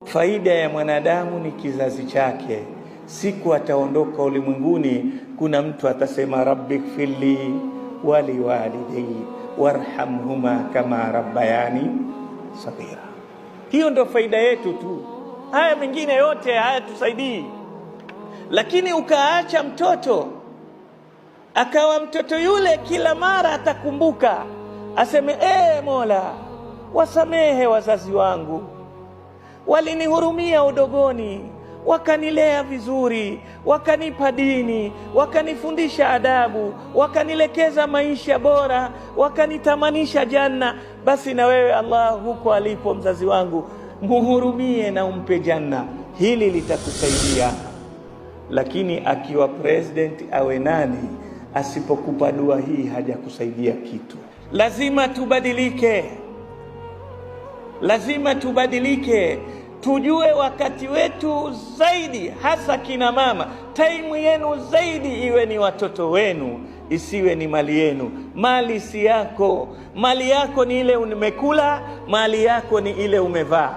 Faida ya mwanadamu ni kizazi chake. Siku ataondoka ulimwenguni, kuna mtu atasema rabbighfirli wali walidayya warhamhuma kama rabbayani saghira. Hiyo ndo faida yetu tu, haya mengine yote hayatusaidii. Lakini ukaacha mtoto, akawa mtoto yule kila mara atakumbuka aseme, Mola, wasamehe wazazi wangu, walinihurumia udogoni, wakanilea vizuri, wakanipa dini, wakanifundisha adabu, wakanilekeza maisha bora, wakanitamanisha janna. Basi na wewe Allah, huko alipo mzazi wangu, muhurumie na umpe janna. Hili litakusaidia. Lakini akiwa president awe nani, asipokupa dua hii hajakusaidia kitu. Lazima tubadilike, lazima tubadilike. Tujue wakati wetu zaidi, hasa kina mama, taimu yenu zaidi iwe ni watoto wenu, isiwe ni mali yenu. Mali si yako, mali yako ni ile umekula, mali yako ni ile umevaa.